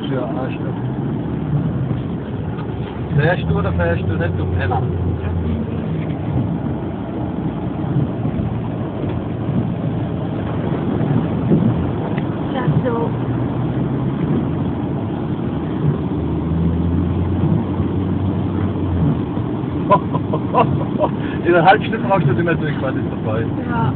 für Arsch. Fährst du oder fährst du nicht, du Penner? Ja, so. In einer halben Stunde brauchst du nicht mehr durchfahren, ist dabei. Ja.